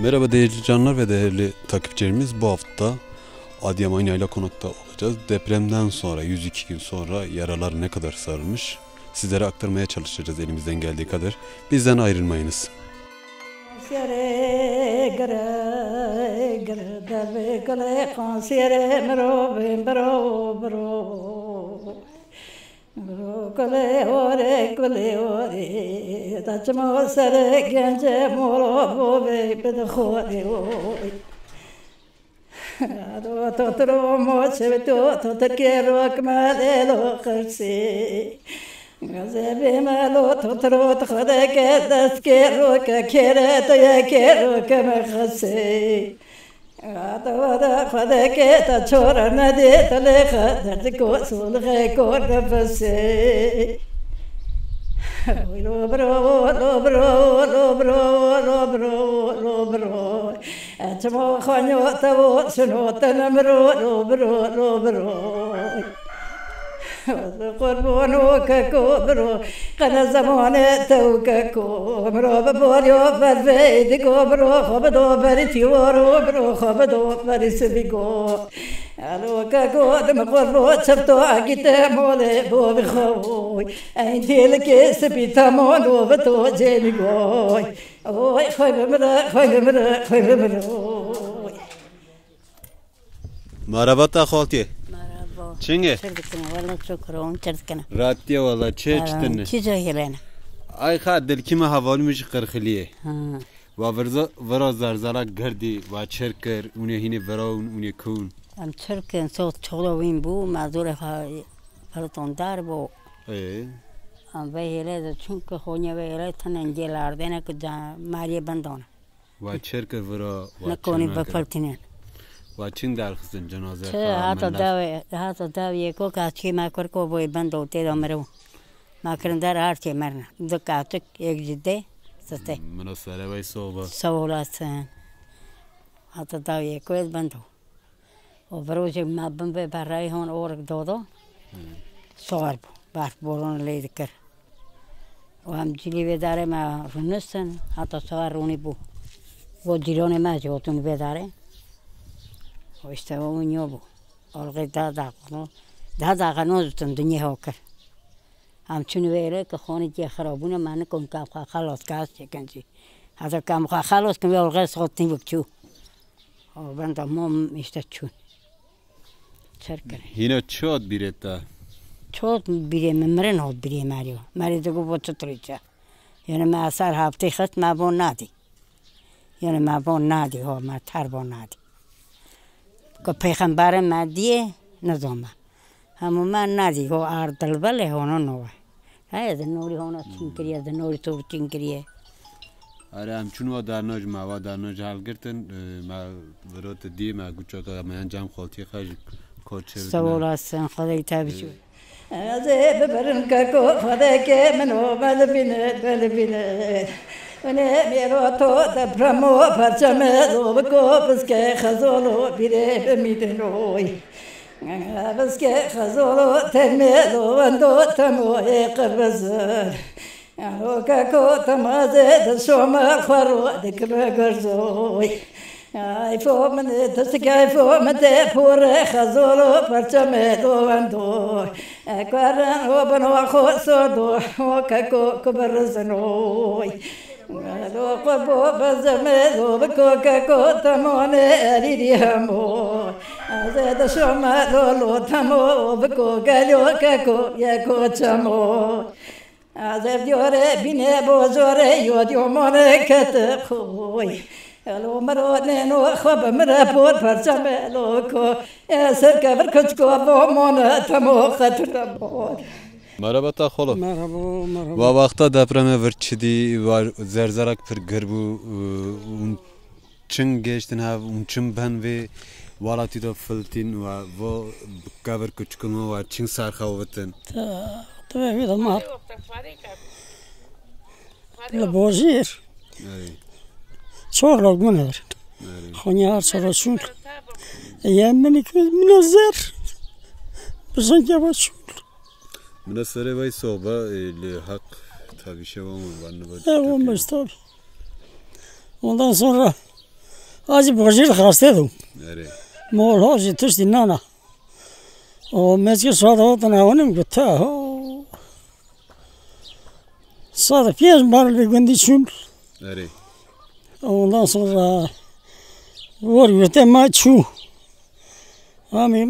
Merhaba değerli canlar ve değerli takipçilerimiz. Bu hafta Adıyaman Yayla Konak'ta olacağız. Depremden sonra 102 gün sonra yaralar ne kadar sarılmış sizlere aktarmaya çalışacağız elimizden geldiği kadar. Bizden ayrılmayınız. Kale ore, taçmo sare gence molo bobe bedkhore oy. Ado totro mo çeveto totkero kmalelo kırsi. Gazebe malo totro tkade ke daskero ke kere to ye kero ke makhse. Ado khade ke ta chora na de tale khad ko sul khe ko nafse. Lo bro. Achmo khanyo tavo suno tanamro lo bro. قربونو كاكو برو قنا زمانه تو كاكو مرو بوريو فرفيدكو برو خبدو بريتي ورو برو خبدو بريسبيكو الو كاكو دم قربو تشفتو اكيت مولي بو بخوي انتي لك سبيتا مولو بتو جيميكو اوي خيب مرا Merhaba خالتي. Çinge? Çırdıkına valla çok roğun çırdıkına. Rahat diye valla çeçtin. Çizo helena. Ay xadir kimi havalımış qırxiliye. Va vara zarzala gardi va çerker une hine varaun une kun. Am çırkın çok çoğlavin bu mazur faraton bu. Am ve hele de çünkü honya ve hele tanen gelardene ki mariye bandona. Va çerker vara. Nakoni bafaltinen. Vaçin derxizin cenaze hatta davi ko kaçki makor ko boy band hote damro makrindar arti marna dikatuk ek jidde sate مناسره وای صوبه سوالاتن hatta davi ko band ho o broje mabban be barai hon org dodo soar bar boron leidker o am jili vedare ma runusen hatta soar runi bu o girone ma jotun vedare و اشتباه ونيوبو أرغي دا قنوزتن دنيا هوكر هم چونو ویره که خونه جه خرابونه من کن کام خلاص کاس چکنجی حتی کام خلاص کن ویرغه سختی بکچو و بنده مام میشته چون چر کنه هینا چود بیرد دا چود بیره ممرن هود بیره ماری دگو با چطوریچه یعنی ما اثر هفته خط ما بون نادی یعنی ما بون نادی ها ما تر بون نادی که پیغمبر مدیه نظامه همون من ندی که آردل بله هونو نوه های از نوری هونو چین کریه از نوری تو چین کریه آره همچون و درناج ما درناج حل گرتن ما برات دی ما گوچه که من انجام خالتی خواهی کارچه سوال هستن خدای تابیشو از ببرن که خدای که منو بله بینه ونه میرو تو دبرمو پرچمه دو بکو بس که خزولو بیره بمیدنوی بس که خزولو تنمه دو وندو تموی قبزر رو که کو تمازه دشوم خورو دکلو گرزوی ای فو من تسکای فو من پور خزولو پرچمه دو وندو اکوارن و بنو خو سودو و که کو کبرزنوی لو قبو بزمه لو بكوكا كوتا موني أريدي همو أزيد شوما لو تمو بكوكا لوكا كو يا كوتشامو أزيد يوري بيني بوزوري يوديو موني كتخوي لو مروني نو خب مرابور فرشامه لوكو سركا بركوشكو بو مونا تمو خطرمو مرحبا تا خاله مرحبا و وقتا depreme ورچدی و زرزرک پر گربو اون چنگ گشتن ها اون چن بن و والاتی دا فلتین و کاور کچکن و چنگ سرخوابتن تا ویدا مار لبازیر چهار لگ منر خونی هر سرشون یمنی که منظر بزن جواشون مناسره وای صوبه لحق tabii şey olmadı. Olmuş tabii. Ondan sonra آجی بازی خواسته دو آره مال هاجی تشتی نه و مسکی ساده ها تناونیم گفته ها ساده پیش بار بگندی چون آره ondan sonra var göte maçu ami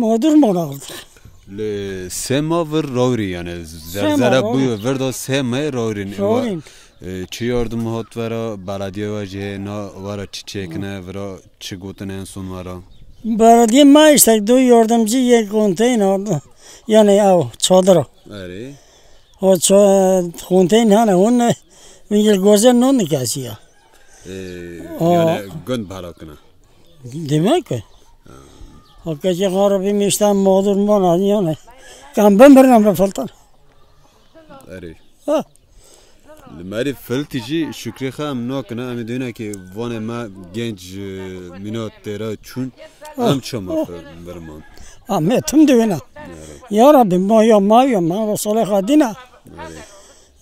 mağdur mu oldu سه ماه ور روری یعنی زرزره بوی وردا سه ماه روری چی یاردم هات ورا بلدیه واجه نا ورا چی چکنه ورا چی گوتن انسون ورا belediye ma işte do yardımcı yer konteyner yani av çadır آره o konteyner onu bir gözden non kesiyor yani gön bala کنه demek ki hakikaten harbi işten mağdur mu yani kan ben bir faltan آره ha ماری فلتیجی شکری خام نکنه امی دونه که وانه ما گنج منات ترا چون هم چما برمان ama tüm düğüne ya Rabbi ma salih dina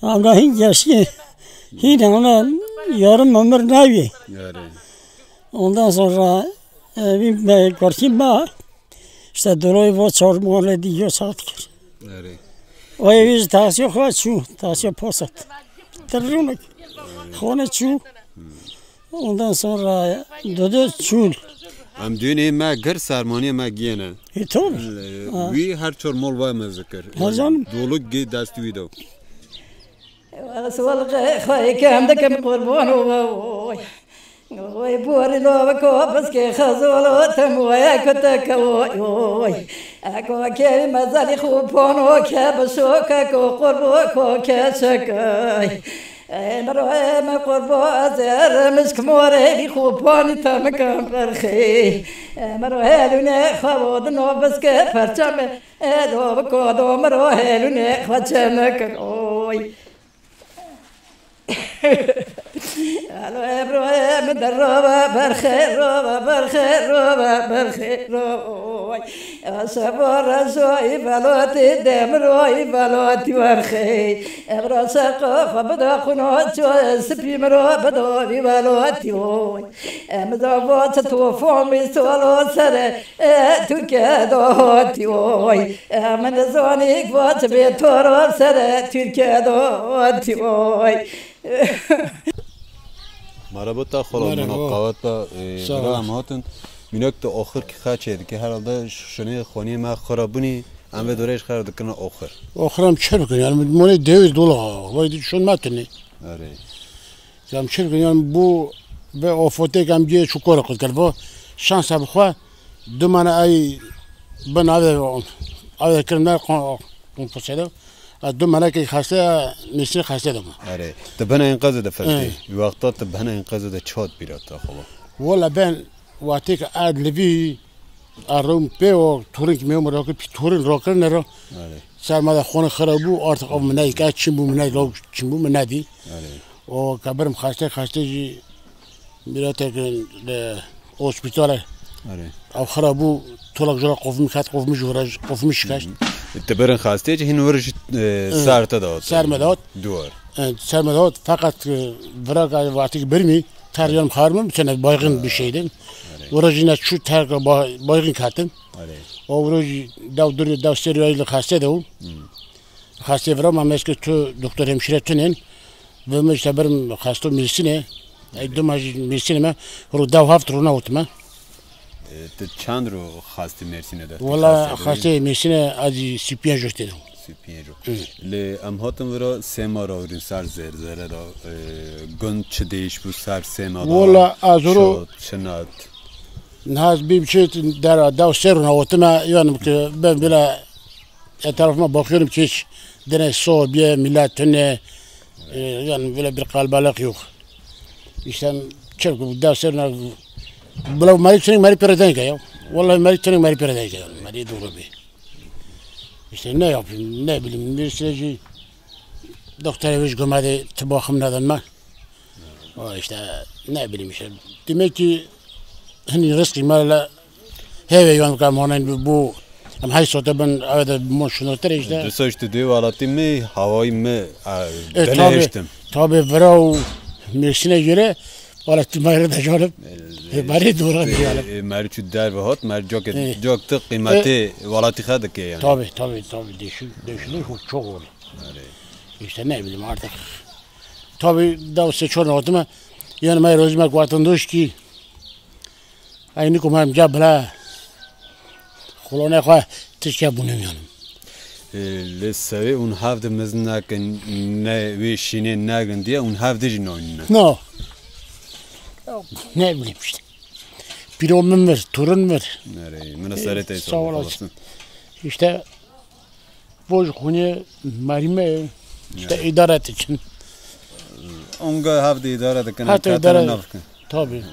ama hiç yaşı hiç ona yarım ömür nevi آره ondan sonra bir karşım var işte dolayı var çarmıhale diyor saat kır آره o evi tasiye var şu tasiye pasat terörmek khone şu ondan sonra dodo çul ام دونه ما گر سرمانی ما گینه tabii وی هر چور مول وای مذکر هزان دولو گی دستی ویدو سوال خواهی کم دکم قربان وای وای بوری لو بکو بس که خزولو تمویا کتک وای اکو که مزالی خوب پانو که بشوکه کو قربو کو که شکای مرحبا قربو ازر مسك موري خوباني تمكن برخي مرحبا لنا خوود نو بس كفرچم دو بكو دو مرحبا لنا خوچمك اوي الو ابراهيم دروبا برخير روي صبر زوي بلوتي دمروي بلوتي ورخي ابرا سقف بدا قنوت سبي مرو بدو بلوتي وي مزوات توفومي سولو سر تركيا وي من زوني قوات بيتورو سر تركيا وي مربوطه خلا مناقبت با راه هاتون مینوک تا آخر که خچه که هر حال شونه خونی ما خرابونی ام به دورش خراب کنه آخرم چه بکنی یعنی مونه $200 ولی شون متنی آره کم چه بکنی یعنی بو به آفاته کم جه چوکار خود کرد و شانس بخوا دو من ای بن آده کردن کنفوسیده دو من که خسته نشین خسته دم آره تبنا اینقدر دفرتی وقتا تبنا اینقدر چاد بیرات خلا ولی بن وقتی که عاد لبی آروم پیو تورین که میام راک تورین راکر نرا سرمایه خونه خرابو آرتق آب منای که چیم بو منای لو چیم بو منادی و کبرم خسته جی میرات که هسپتال او خرابو طلاق جرا قفمی خد قفمی جورج قفمی شکست تبرن خاسته چه هن ورش سرتا داد سرمداد دور سرمداد فقط برای وقتی که برمی تریان خارمم چنه باقین بشیدن ورجینا شو ترک باقین کاتم و ورج دو سریال خاسته دو خاسته برام همش که تو دکتر همشیره تونن و مش برم خاستو میسینه ای دو ماج میسینه ما رو دو هفت رو نوتم چند رو خواستی مرسینه داد والا خواسته مرسینه ادی سیپیان جوشته دو سیپیان جو لی ام هاتم ورا سه ماه را ورین سر زرزره دا گند چه دیش بود سر سه ماه دا والا از رو چند نهاز بیمچه در دو سر نوتم یعنی که ben بلا etrafıma bakıyorum ki hiç dene Soğubiye milletine yani böyle bir kalbalık yok. İşte çok bu dersler بلا مریض چنین مری پیرده نکردم، والله مریض چنین مری پیرده نکردم، مری دورو بی. işte ne yapayım, ne bileyim bir süreci doktora hiç gömedi, tıbakım neden mi? O işte ne bileyim işte. Demek ki hani riski mala heve yan kamanın bu hem haysote ben evde moşunotlar işte. Dışarı işte diyor alatım mı, havayı mı denemiştim. Tabii vrao Mersin'e göre ولا تمارد جانب ماري دورة بياله ماری چود در بهات ماری جاک تا قیمتی ولاتی خدک yani. Tabii değişiklik çok oldu. İşte ne bileyim artık. Tabii daha seçiyorum ortama. Yani ben rozmak vatandaş ki aynı kumam cabla kolona kwa tişke bunun yani. لسه اون هفت مزنک نه ویشینه نگن دیه اون هفت دیجی نونینه. No. Ne bileyim işte. Bir oğlum var, torun var. Nereye? Münaseret et. Sağ olasın. İşte bu konuyu marime işte idare için. Onga hafta idare de kana Hatta katana idare. nafka. Tabii.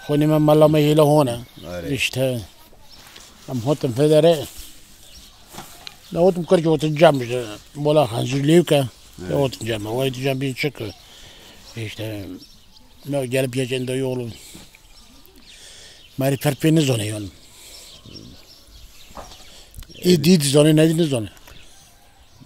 Konuyu mallama hile hona. İşte am hotum federe. Ne hotum karki hotum cam işte. Bola hanzir levka. Ne hotum cam. O hotum cam bir çıkı. İşte ne gelip geçen yolu. Mari perpeni zone yon. Did zone ne din zone.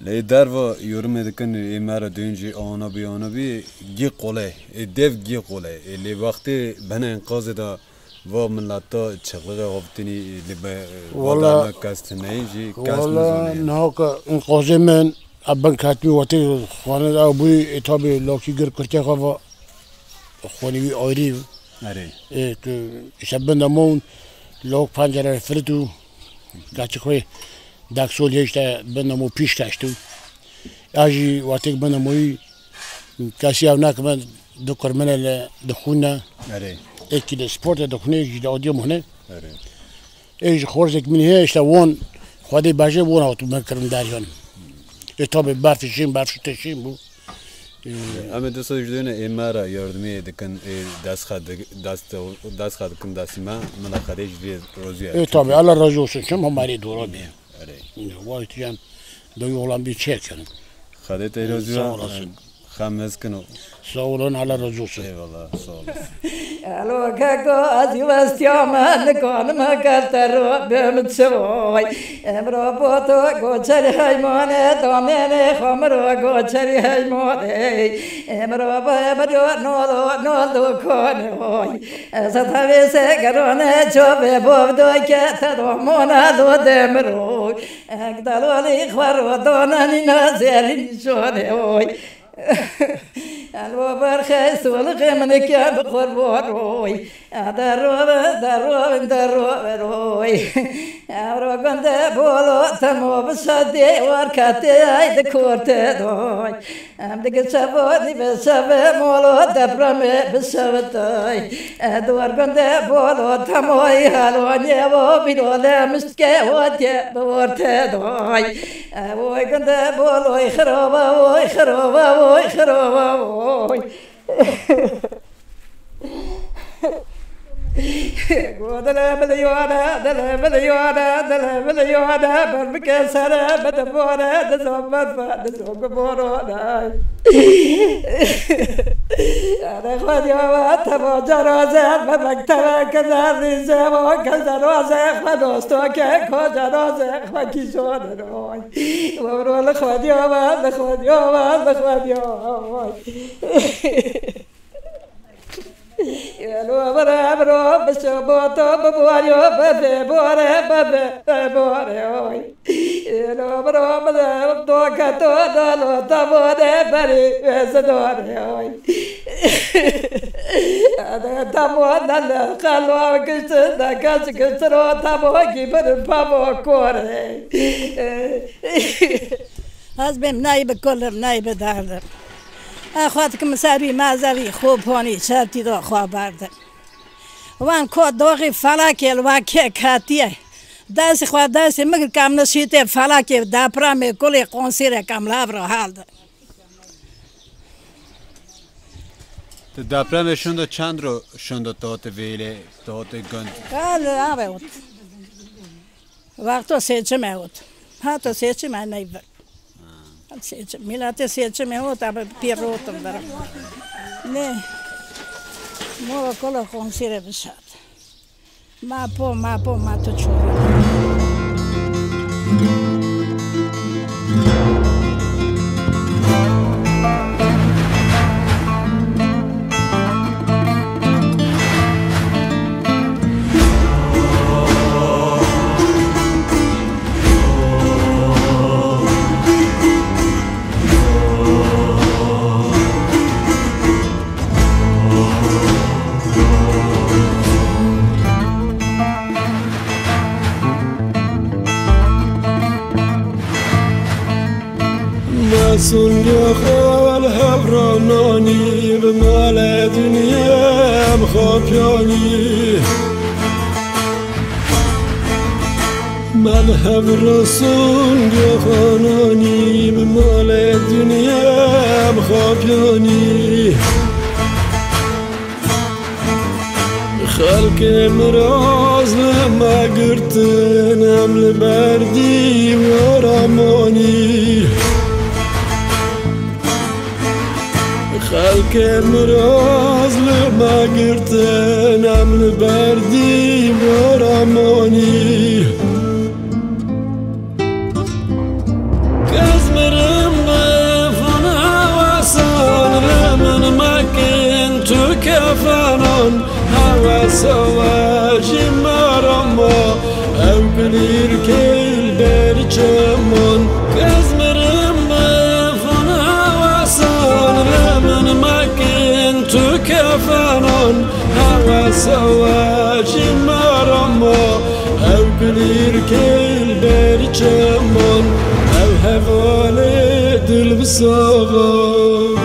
Le darva yorum ediken emara dönünce ona bir gi qole. Dev gi qole. Le vakti bana enkaz da va millata çıklığı optini le valla kastneji Valla naka enkazemen abban katmi vati khana da bu tabi loki gir kurke khava khoni bi ayrı. Are. شبن دمون لوک پنجره فلتو گاچه خوی دکسول هشته بندمو پیش کشتو آجی وقتی بندموی کسی او نکمن دکتر منه دخونه Are. اکی دسپورت دخونه جی دادیم هنه Are. ایج خورزک منی هشته وان خودی باشه وان آتو مکرم دریان اتابه برفشیم بو Ama da sözcüğüne emara yardımı ediken dast kın dasima mülakade jüri rozuya. tabi Allah razı olsun şimdi hamari doğru bir. Vay diyeceğim dayı olan bir çek yani. Kadet rozuya xamez kın o. Sağ olun Allah razı olsun. Eyvallah sağ olasın. Alo kako azivastiyama konma kartaro bemtsoy emro poto gochari haymone domene khomro gochari haymone emro babro no kone hoy satave se garone chobe bovdo ke tadomona do demro agdaloni khwaro donani nazelin shone hoy الو برخس والغمنك بقربون روي دروي أبرو كنت بولو تمو بصدي وركاتي عيد كورتي دوي أمدك سبوني بسبب مولو دبرمي بسبتاي دور كنت بولو تمو يهالوني وبينو لمسكي ودي بورتي دوي أبوي كنت بولو يخروبا وي دلا مليوانا بالمكسرة بدبورة دزوم بورة أنا خذ يوم تبو جرازة بمكتبة كذا رزق وكذا رزق خدوستو كيكو جرازة خكيشون روي وبرو خذ يوم يلو برابرو بشبوتو ببواريو ببوري هوي يلو برو بدو كاتو دالو تبوري بري وزدوري هوي هذا تبو دال قالو كشترو تبو كيبر بابو كوري حزبم نايب كلم نايب داردم أخواتكم مسابي مازالي خوب هوني شرطي دو خواه باردن وان كود دوغي فلاكي الواكي كاتيه داسي خواه داسي مگر کام نشیته فلاكي دا پرامي كولي قنصيره کام لابرو حال ده Deprem şunda çandro şunda tote vele tote gund. Abi ot Vakto seçime ot Hato seçime neyver Milate seçime ot abi pirotum dar Ne Mova kola konsire bisat Ma to çoro رسول خال هبرانانی به مال دنیا مخابیانی مذهب رسول خانانی به مال دنیا مخابیانی خلق مراز لما قرتن عمل بردي ورماني خلق مراز لما قرتن عمل بردي ورماني كزمرم بفنا وصان لمن ما كنت كفنان سواجي مرمى أو قليل كيل برجمان كزمرم بفنا وصان لمن ما كنت كفنان هوا سواجي مرمى أو قليل كيل برجمان أو هفالي دل بصغار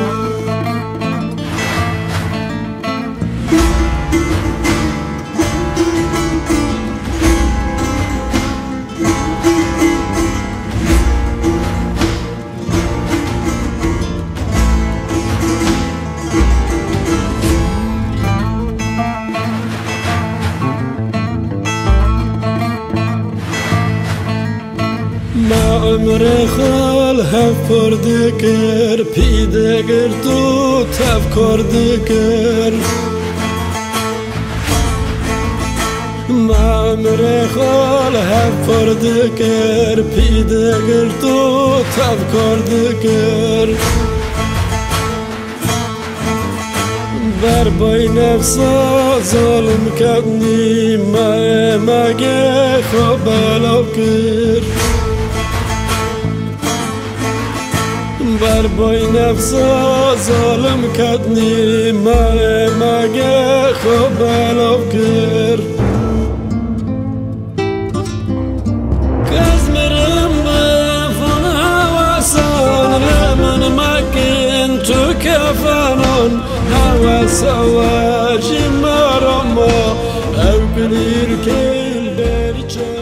ما عمر خال هفر دکر پیدگر تو تفکر دکر ما عمر خال هفر دکر پیدگر تو تفکر دکر بر بای نفسا ظالم کردنی ما مگه خواب بلا کر بر بای نفسا ظالم کردنی ما مگه خواب بلا کر کزمرم بفن حواسان لمن مکن تو کفنان حواس واجی مرما او قلیر کل برچه